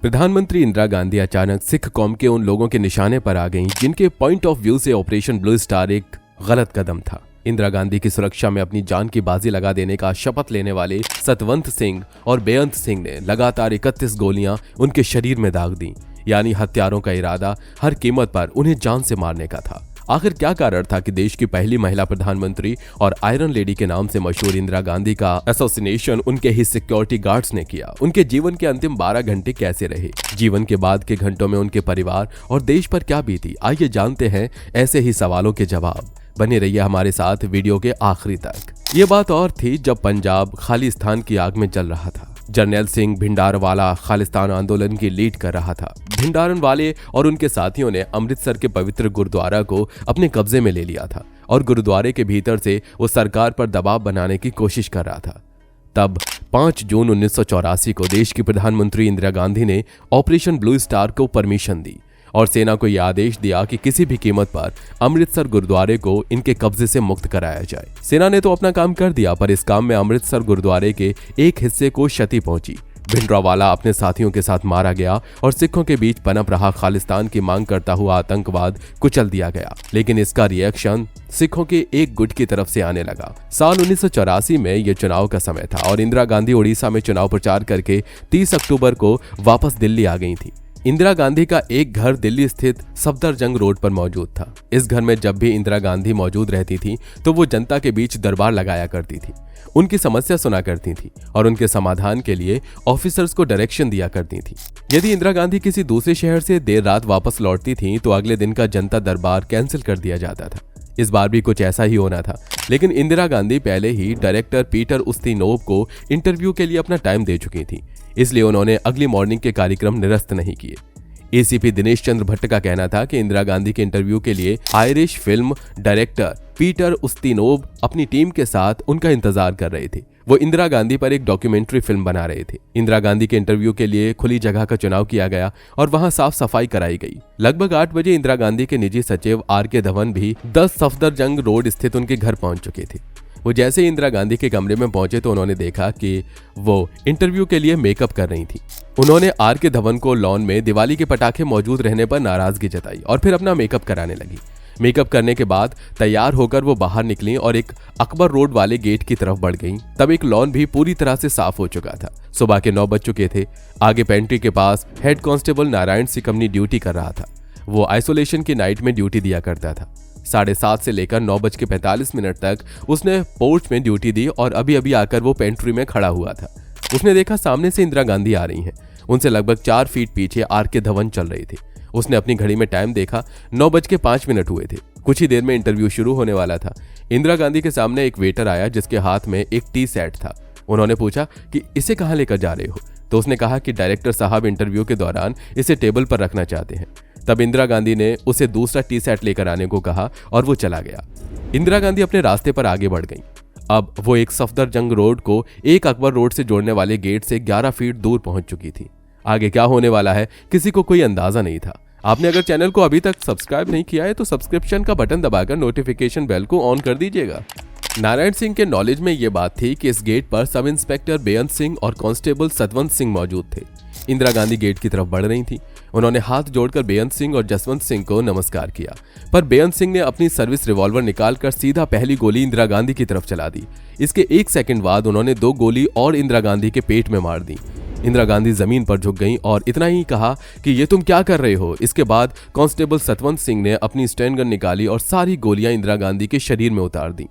प्रधानमंत्री इंदिरा गांधी अचानक सिख कौम के उन लोगों के निशाने पर आ गईं जिनके पॉइंट ऑफ व्यू से ऑपरेशन ब्लू स्टार एक गलत कदम था। इंदिरा गांधी की सुरक्षा में अपनी जान की बाजी लगा देने का शपथ लेने वाले सतवंत सिंह और बेअंत सिंह ने लगातार 31 गोलियां उनके शरीर में दाग दी। यानी हत्यारों का इरादा हर कीमत पर उन्हें जान से मारने का था। आखिर क्या कारण था कि देश की पहली महिला प्रधानमंत्री और आयरन लेडी के नाम से मशहूर इंदिरा गांधी का एसोसिनेशन उनके ही सिक्योरिटी गार्ड्स ने किया? उनके जीवन के अंतिम 12 घंटे कैसे रहे? जीवन के बाद के घंटों में उनके परिवार और देश पर क्या बीती? आइए जानते हैं ऐसे ही सवालों के जवाब। बने रहिए हमारे साथ वीडियो के आखिरी तक। ये बात और थी जब पंजाब खालिस्तान की आग में जल रहा था। जर्नैल सिंह भिंडारवाला खालिस्तान आंदोलन की लीड कर रहा था। भिंडारनवाले और उनके साथियों ने अमृतसर के पवित्र गुरुद्वारा को अपने कब्जे में ले लिया था और गुरुद्वारे के भीतर से वो सरकार पर दबाव बनाने की कोशिश कर रहा था। तब 5 जून 1984 को देश की प्रधानमंत्री इंदिरा गांधी ने ऑपरेशन ब्लू स्टार को परमिशन दी और सेना को यह आदेश दिया कि किसी भी कीमत पर अमृतसर गुरुद्वारे को इनके कब्जे से मुक्त कराया जाए। सेना ने तो अपना काम कर दिया, पर इस काम में अमृतसर गुरुद्वारे के एक हिस्से को क्षति पहुंची। भिंडरावाला अपने साथियों के साथ मारा गया और सिखों के बीच पनप रहा खालिस्तान की मांग करता हुआ आतंकवाद कुचल दिया गया। लेकिन इसका रिएक्शन सिखों के एक गुट की तरफ से आने लगा। साल 1984 में यह चुनाव का समय था और इंदिरा गांधी उड़ीसा में चुनाव प्रचार करके 30 अक्टूबर को वापस दिल्ली आ गई थी। इंदिरा गांधी का एक घर दिल्ली स्थित सफदरजंग रोड पर मौजूद था। इस घर में जब भी इंदिरा गांधी मौजूद रहती थी तो वो जनता के बीच दरबार लगाया करती थी, उनकी समस्या सुना करती थी और उनके समाधान के लिए ऑफिसर्स को डायरेक्शन दिया करती थी। यदि इंदिरा गांधी किसी दूसरे शहर से देर रात वापस लौटती थी तो अगले दिन का जनता दरबार कैंसिल कर दिया जाता था। इस बार भी कुछ ऐसा ही होना था, लेकिन इंदिरा गांधी पहले ही डायरेक्टर पीटर उस्तिनोव को इंटरव्यू के लिए अपना टाइम दे चुकी थी, इसलिए उन्होंने अगली मॉर्निंग के कार्यक्रम निरस्त नहीं किए। एसीपी दिनेश चंद्र भट्ट का कहना था कि इंदिरा गांधी के इंटरव्यू के लिए आयरिश फिल्म डायरेक्टर पीटर उस्तिनोव अपनी टीम के साथ उनका इंतजार कर रहे थे। वो इंदिरा गांधी पर एक डॉक्यूमेंट्री फिल्म बना रहे थे। इंदिरा गांधी के इंटरव्यू के लिए खुली जगह का चुनाव किया गया और वहां साफ सफाई कराई गई। लगभग 8 बजे इंदिरा गांधी के निजी सचिव आर.के. धवन भी 10 सफदरजंग रोड स्थित उनके घर पहुंच चुके थे। वो जैसे ही इंदिरा गांधी के कमरे में पहुंचे तो उन्होंने देखा कि वो इंटरव्यू के लिए मेकअप कर रही थी। उन्होंने आर.के. धवन को लॉन में दिवाली के पटाखे मौजूद रहने पर नाराजगी जताई और फिर अपना मेकअप कराने लगी। मेकअप करने के बाद तैयार होकर वो बाहर निकली और एक अकबर रोड वाले गेट की तरफ बढ़ गईं। तब एक लॉन भी पूरी तरह से साफ हो चुका था। सुबह के 9 बज चुके थे। आगे पेंट्री के पास हेड कांस्टेबल नारायण सिंह अपनी ड्यूटी कर रहा था। वो आइसोलेशन की नाइट में ड्यूटी दिया करता था। 7:30 से लेकर 9:45 तक उसने पोर्च में ड्यूटी दी और अभी अभी आकर वो पेंट्री में खड़ा हुआ था। उसने देखा सामने से इंदिरा गांधी आ रही हैं। उनसे लगभग 4 फीट पीछे आर.के. धवन चल रही थी। उसने अपनी घड़ी में टाइम देखा, 9:05 हुए थे। कुछ ही देर में इंटरव्यू शुरू होने वाला था। इंदिरा गांधी के सामने एक वेटर आया जिसके हाथ में एक टी सेट था। उन्होंने पूछा कि इसे कहाँ लेकर जा रहे हो? तो उसने कहा कि डायरेक्टर साहब इंटरव्यू के दौरान इसे टेबल पर रखना चाहते हैं। तब इंदिरा गांधी ने उसे दूसरा टी सेट लेकर आने को कहा और वो चला गया। इंदिरा गांधी अपने रास्ते पर आगे बढ़ गई। अब वो एक सफदरजंग रोड को एक अकबर रोड से जोड़ने वाले गेट से 11 फीट दूर पहुंच चुकी थी। आगे क्या होने वाला है किसी को कोई अंदाजा नहीं था। आपने अगर चैनल को अभी तक सब्सक्राइब नहीं किया है तो सब्सक्रिप्शन का बटन दबाकर नोटिफिकेशन बेल को ऑन कर दीजिएगा। नारायण सिंह के नॉलेज में यह बात थी कि इस गेट पर सब इंस्पेक्टर बेअंत सिंह और कांस्टेबल सतवंत सिंह मौजूद थे। इंदिरा गांधी गेट की तरफ बढ़ रही थी। उन्होंने हाथ जोड़कर बेअंत सिंह और जसवंत सिंह को नमस्कार किया, पर बेअंत सिंह ने अपनी सर्विस रिवॉल्वर निकालकर सीधा पहली गोली इंदिरा गांधी की तरफ चला दी। इसके 1 सेकंड बाद उन्होंने 2 गोली और इंदिरा गांधी के पेट में मार दी। इंदिरा गांधी जमीन पर झुक गईं और इतना ही कहा कि ये तुम क्या कर रहे हो। इसके बाद कांस्टेबल सतवंत सिंह ने अपनी स्टैन गन निकाली और सारी गोलियां इंदिरा गांधी के शरीर में उतार दी।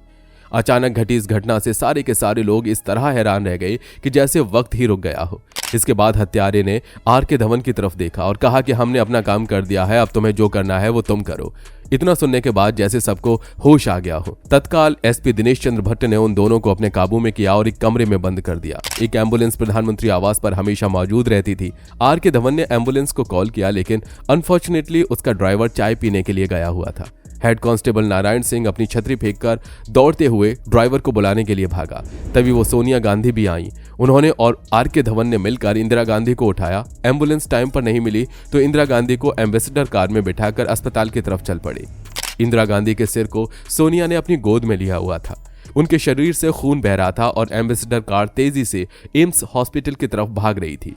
अचानक घटी इस घटना से सारे के सारे लोग इस तरह हैरान रह गए कि जैसे वक्त ही रुक गया हो। इसके बाद हत्यारे ने आर.के. धवन की तरफ देखा और कहा कि हमने अपना काम कर दिया है, अब तुम्हें जो करना है वो तुम करो। इतना सुनने के बाद जैसे सबको होश आ गया हो। तत्काल एसपी दिनेश चंद्र भट्ट ने उन दोनों को अपने काबू में किया और एक कमरे में बंद कर दिया। एक एम्बुलेंस प्रधानमंत्री आवास पर हमेशा मौजूद रहती थी। आर.के. धवन ने एम्बुलेंस को कॉल किया, लेकिन अनफॉर्चुनेटली उसका ड्राइवर चाय पीने के लिए गया हुआ था। हेड कांस्टेबल नारायण सिंह अपनी छतरी फेंककर दौड़ते हुए ड्राइवर को बुलाने के लिए भागा। तभी वो सोनिया गांधी भी आईं। उन्होंने और आर.के. धवन ने मिलकर इंदिरा गांधी को उठाया। एम्बुलेंस टाइम पर नहीं मिली तो इंदिरा गांधी को एम्बेसडर कार में बिठाकर अस्पताल की तरफ चल पड़ी। इंदिरा गांधी के सिर को सोनिया ने अपनी गोद में लिया हुआ था। उनके शरीर से खून बह रहा था और एम्बेसडर कार तेजी से एम्स हॉस्पिटल की तरफ भाग रही थी।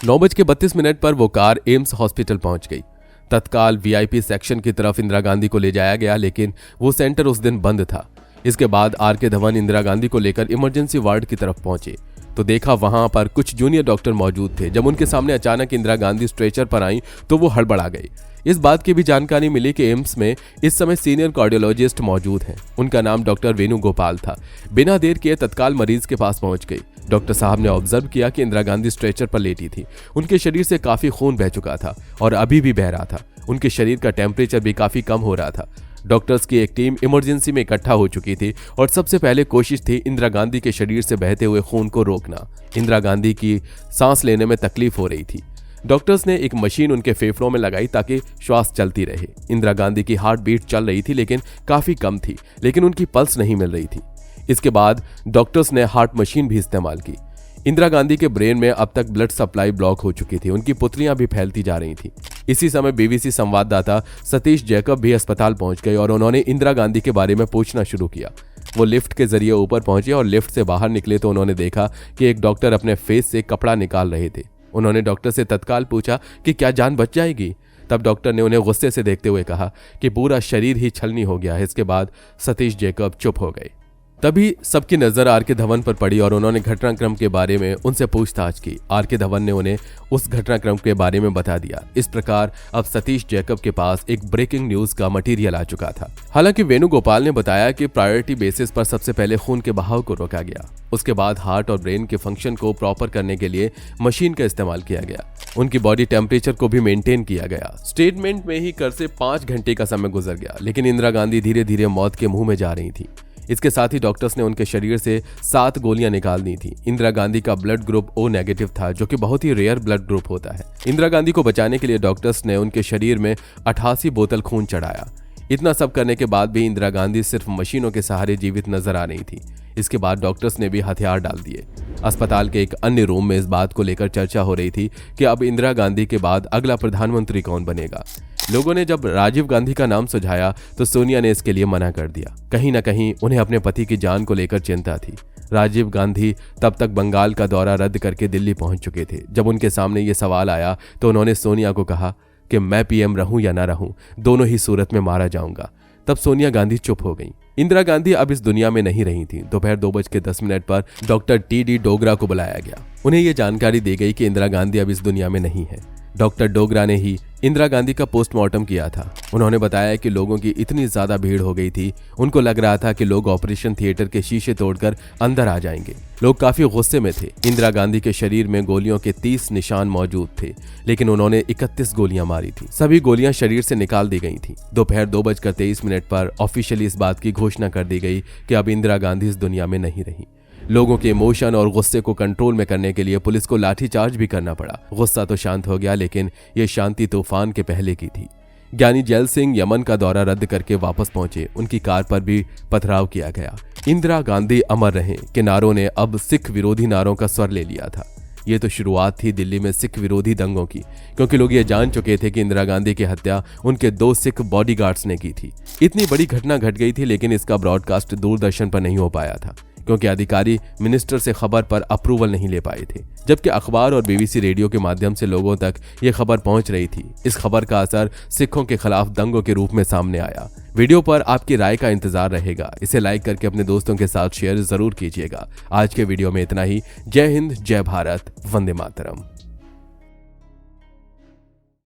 9:32 पर वो कार एम्स हॉस्पिटल पहुंच गई। तत्काल वीआईपी सेक्शन की तरफ इंदिरा गांधी को ले जाया गया, लेकिन वो सेंटर उस दिन बंद था। इसके बाद आर.के. धवन इंदिरा गांधी को लेकर इमरजेंसी वार्ड की तरफ पहुंचे तो देखा वहां पर कुछ जूनियर डॉक्टर मौजूद थे। जब उनके सामने अचानक इंदिरा गांधी स्ट्रेचर पर आई तो वो हड़बड़ा गई। इस बात की भी जानकारी मिली कि एम्स में इस समय सीनियर कार्डियोलॉजिस्ट मौजूद हैं। उनका नाम डॉक्टर वेणुगोपाल था। बिना देर किए तत्काल मरीज के पास पहुंच गई। डॉक्टर साहब ने ऑब्जर्व किया कि इंदिरा गांधी स्ट्रेचर पर लेटी थी। उनके शरीर से काफी खून बह चुका था और अभी भी बह रहा था। उनके शरीर का टेम्परेचर भी काफी कम हो रहा था। डॉक्टर्स की एक टीम इमरजेंसी में इकट्ठा हो चुकी थी और सबसे पहले कोशिश थी इंदिरा गांधी के शरीर से बहते हुए खून को रोकना। इंदिरा गांधी की सांस लेने में तकलीफ हो रही थी। डॉक्टर्स ने एक मशीन उनके फेफड़ों में लगाई ताकि श्वास चलती रहे। इंदिरा गांधी की हार्ट बीट चल रही थी लेकिन काफी कम थी, लेकिन उनकी पल्स नहीं मिल रही थी। इसके बाद डॉक्टर्स ने हार्ट मशीन भी इस्तेमाल की। इंदिरा गांधी के ब्रेन में अब तक ब्लड सप्लाई ब्लॉक हो चुकी थी। उनकी पुतलियां भी फैलती जा रही थी। इसी समय बीबीसी संवाददाता सतीश जैकब भी अस्पताल पहुंच गए और उन्होंने इंदिरा गांधी के बारे में पूछना शुरू किया। वो लिफ्ट के जरिए ऊपर पहुंचे और लिफ्ट से बाहर निकले तो उन्होंने देखा कि एक डॉक्टर अपने फेस से कपड़ा निकाल रहे थे। उन्होंने डॉक्टर से तत्काल पूछा कि क्या जान बच जाएगी। तब डॉक्टर ने उन्हें गुस्से से देखते हुए कहा कि पूरा शरीर ही छलनी हो गया है। इसके बाद सतीश जैकब चुप हो गए। तभी सबकी नजर आर.के. धवन पर पड़ी और उन्होंने घटनाक्रम के बारे में उनसे पूछताछ की। आर.के. धवन ने उन्हें उस घटनाक्रम के बारे में बता दिया। इस प्रकार अब सतीश जैकब के पास एक ब्रेकिंग न्यूज का मटेरियल आ चुका था। हालांकि वेणुगोपाल ने बताया कि प्रायोरिटी बेसिस पर सबसे पहले खून के बहाव को रोका गया। उसके बाद हार्ट और ब्रेन के फंक्शन को प्रॉपर करने के लिए मशीन का इस्तेमाल किया गया। उनकी बॉडी टेम्परेचर को भी मेंटेन किया गया। स्टेटमेंट में ही कर से 5 घंटे का समय गुजर गया, लेकिन इंदिरा गांधी धीरे धीरे मौत के मुंह में जा रही थी। इसके साथ ही डॉक्टर्स ने उनके शरीर से 7 गोलियां निकाल दी थी। इंदिरा गांधी का ब्लड ग्रुप O नेगेटिव था, जो कि बहुत ही रेयर ब्लड ग्रुप होता है। इंदिरा गांधी को बचाने के लिए डॉक्टर्स ने उनके शरीर में 88 बोतल खून चढ़ाया। इतना सब करने के बाद भी इंदिरा गांधी सिर्फ मशीनों के सहारे जीवित नजर आ रही थी। इसके बाद डॉक्टर्स ने भी हथियार डाल दिए। अस्पताल के एक अन्य रूम में इस बात को लेकर चर्चा हो रही थी कि अब इंदिरा गांधी के बाद अगला प्रधानमंत्री कौन बनेगा। लोगों ने जब राजीव गांधी का नाम सुझाया तो सोनिया ने इसके लिए मना कर दिया। कहीं ना कहीं उन्हें अपने पति की जान को लेकर चिंता थी। राजीव गांधी तब तक बंगाल का दौरा रद्द करके दिल्ली पहुंच चुके थे। जब उनके सामने ये सवाल आया तो उन्होंने सोनिया को कहा कि मैं पीएम रहूं या ना रहूं, दोनों ही सूरत में मारा जाऊंगा। तब सोनिया गांधी चुप हो गईं। इंदिरा गांधी अब इस दुनिया में नहीं रही थी। दोपहर 2:10 पर डॉक्टर T.D. डोगरा को बुलाया गया। उन्हें यह जानकारी दी गई कि इंदिरा गांधी अब इस दुनिया में नहीं है। डॉक्टर डोगरा ने ही इंदिरा गांधी का पोस्टमार्टम किया था। उन्होंने बताया कि लोगों की इतनी ज्यादा भीड़ हो गई थी, उनको लग रहा था कि लोग ऑपरेशन थिएटर के शीशे तोड़कर अंदर आ जाएंगे। लोग काफी गुस्से में थे। इंदिरा गांधी के शरीर में गोलियों के 30 निशान मौजूद थे, लेकिन उन्होंने 31 गोलियां मारी थी। सभी गोलियां शरीर से निकाल दी गई थी। दोपहर 2:23 पर ऑफिशियली इस बात की घोषणा कर दी गई कि अब इंदिरा गांधी इस दुनिया में नहीं रही। लोगों के इमोशन और गुस्से को कंट्रोल में करने के लिए पुलिस को लाठीचार्ज भी करना पड़ा। गुस्सा तो शांत हो गया, लेकिन ये शांति तूफान के पहले की थी। ज्ञानी जैल सिंह यमन का दौरा रद्द करके वापस पहुंचे। उनकी कार पर भी पथराव किया गया। इंदिरा गांधी अमर रहें के नारों ने अब सिख विरोधी नारों का स्वर ले लिया था। ये तो शुरुआत थी दिल्ली में सिख विरोधी दंगों की, क्योंकि लोग ये जान चुके थे कि इंदिरा गांधी की हत्या उनके 2 सिख बॉडीगार्ड्स ने की थी। इतनी बड़ी घटना घट गई थी, लेकिन इसका ब्रॉडकास्ट दूरदर्शन पर नहीं हो पाया था, क्योंकि अधिकारी मिनिस्टर से खबर पर अप्रूवल नहीं ले पाए थे। जबकि अखबार और बीबीसी रेडियो के माध्यम से लोगों तक ये खबर पहुंच रही थी। इस खबर का असर सिखों के खिलाफ दंगों के रूप में सामने आया। वीडियो पर आपकी राय का इंतजार रहेगा। इसे लाइक करके अपने दोस्तों के साथ शेयर जरूर कीजिएगा। आज के वीडियो में इतना ही। जय हिंद, जय भारत, वंदे मातरम।